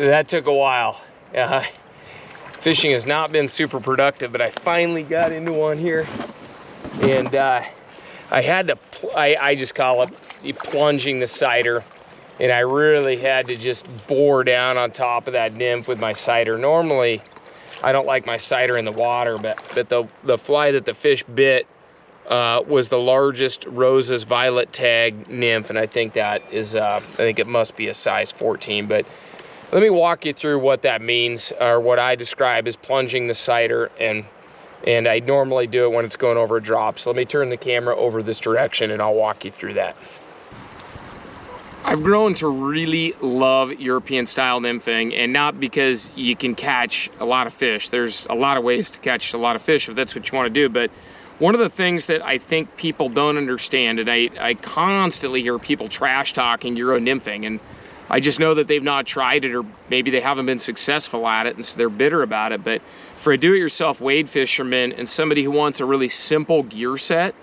that took a while. Fishing has not been super productive, but I finally got into one here, and I had to, I just call it plunging the sighter, and I really had to just bore down on top of that nymph with my sighter. Normally, I don't like my sighter in the water, but the fly that the fish bit was the largest Rose's violet tag nymph, and I think that is, I think it must be a size 14, but let me walk you through what that means, or what I describe as plunging the sighter, and I normally do it when it's going over a drop. So let me turn the camera over this direction and I'll walk you through that. I've grown to really love European style nymphing, and not because you can catch a lot of fish. There's a lot of ways to catch a lot of fish if that's what you want to do, but one of the things that I think people don't understand, and I constantly hear people trash talking Euro nymphing, and I just know that they've not tried it, or maybe they haven't been successful at it and so they're bitter about it. But for a do-it-yourself wade fisherman and somebody who wants a really simple gear set,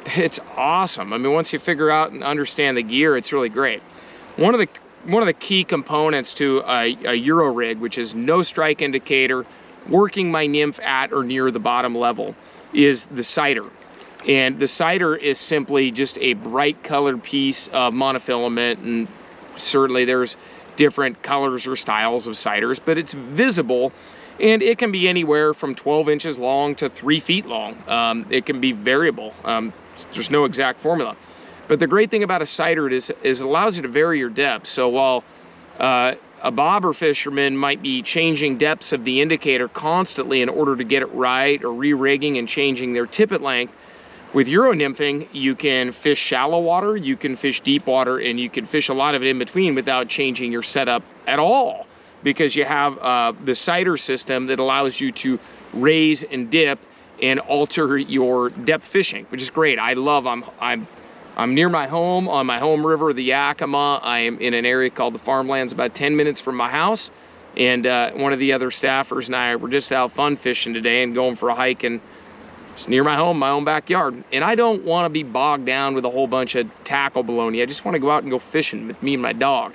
it's awesome. I mean, once you figure out and understand the gear, it's really great. One of the key components to a Euro rig, which is no strike indicator, working my nymph at or near the bottom level, is the sighter. And the sighter is simply just a bright colored piece of monofilament, and certainly there's different colors or styles of sighters, but it's visible, and it can be anywhere from 12 inches long to 3 feet long. It can be variable. There's no exact formula. But the great thing about a sighter is it allows you to vary your depth. So while a bobber fisherman might be changing depths of the indicator constantly in order to get it right, or re-rigging and changing their tippet length, with Euro nymphing, you can fish shallow water, you can fish deep water, and you can fish a lot of it in between without changing your setup at all, because you have the sighter system that allows you to raise and dip and alter your depth fishing, which is great. I love, I'm near my home, on my home river, the Yakima. I am in an area called the Farmlands, about 10 minutes from my house, and one of the other staffers and I were just out fun fishing today and going for a hike, and it's near my home, my own backyard. And I don't want to be bogged down with a whole bunch of tackle baloney. I just want to go out and go fishing with me and my dog.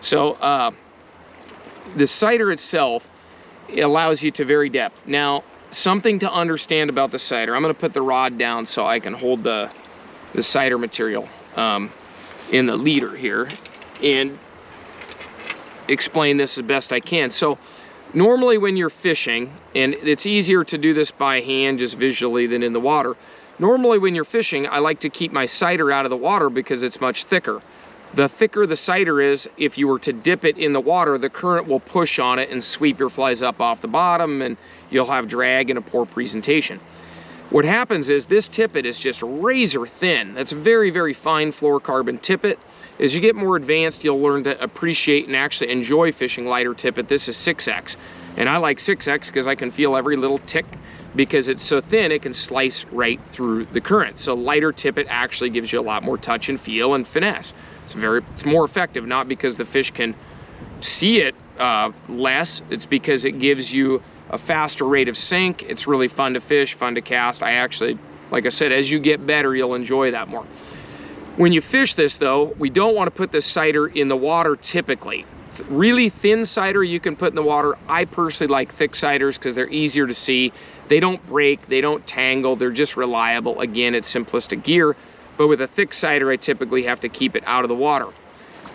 So the sighter itself, it allows you to vary depth. Now, something to understand about the sighter, I'm going to put the rod down so I can hold the sighter material in the leader here and explain this as best I can. So normally when you're fishing, and it's easier to do this by hand just visually than in the water, normally when you're fishing, I like to keep my sighter out of the water because it's much thicker. The thicker the sighter is, if you were to dip it in the water, the current will push on it and sweep your flies up off the bottom, and you'll have drag and a poor presentation. What happens is this tippet is just razor thin. That's a very, very fine fluorocarbon tippet. As you get more advanced, you'll learn to appreciate and actually enjoy fishing lighter tippet. This is 6X, and I like 6X because I can feel every little tick, because it's so thin it can slice right through the current. So lighter tippet actually gives you a lot more touch and feel and finesse. It's more effective, not because the fish can see it less, it's because it gives you a faster rate of sink. It's really fun to fish, fun to cast. I actually, like I said, as you get better, you'll enjoy that more. When you fish this though, we don't want to put the sighter in the water typically. Really thin sighter you can put in the water. I personally like thick sighters because they're easier to see. They don't break, they don't tangle, they're just reliable. Again, it's simplistic gear, but with a thick sighter, I typically have to keep it out of the water.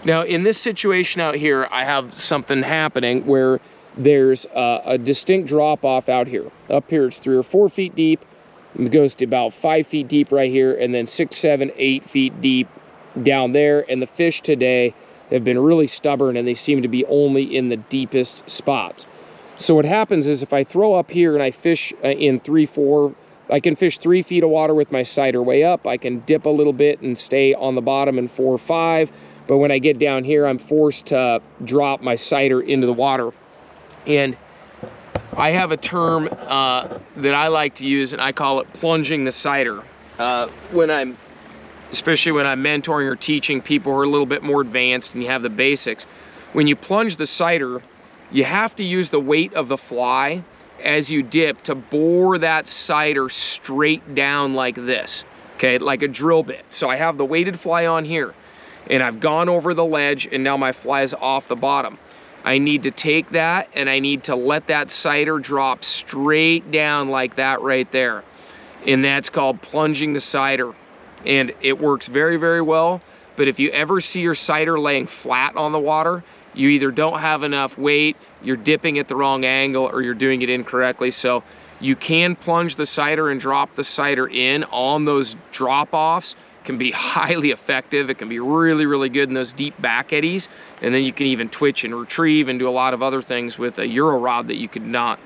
Now, in this situation out here, I have something happening where there's a distinct drop off out here. Up here, it's 3 or 4 feet deep. It goes to about 5 feet deep right here, and then 6, 7, 8 feet deep down there. And the fish today have been really stubborn, and they seem to be only in the deepest spots. So what happens is if I throw up here and I fish in 3, 4, I can fish 3 feet of water with my sighter way up. I can dip a little bit and stay on the bottom in 4 or 5. But when I get down here, I'm forced to drop my sighter into the water. And I have a term that I like to use, and I call it plunging the sighter. Especially when I'm mentoring or teaching people who are a little bit more advanced and you have the basics. When you plunge the sighter, you have to use the weight of the fly as you dip to bore that sighter straight down like this, okay, like a drill bit. So I have the weighted fly on here, and I've gone over the ledge, and now my fly is off the bottom. I need to take that and I need to let that sighter drop straight down like that right there. And that's called plunging the sighter. And it works very, very well. But if you ever see your sighter laying flat on the water, you either don't have enough weight, you're dipping at the wrong angle, or you're doing it incorrectly. So you can plunge the sighter and drop the sighter in on those drop-offs. Can be highly effective. It can be really, really good in those deep back eddies. And then you can even twitch and retrieve and do a lot of other things with a Euro rod that you could not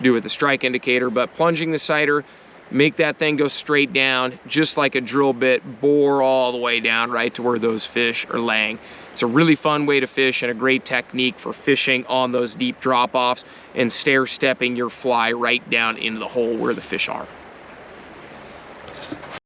do with a strike indicator. But plunging the sighter, make that thing go straight down, just like a drill bit, bore all the way down right to where those fish are laying. It's a really fun way to fish and a great technique for fishing on those deep drop-offs and stair-stepping your fly right down into the hole where the fish are.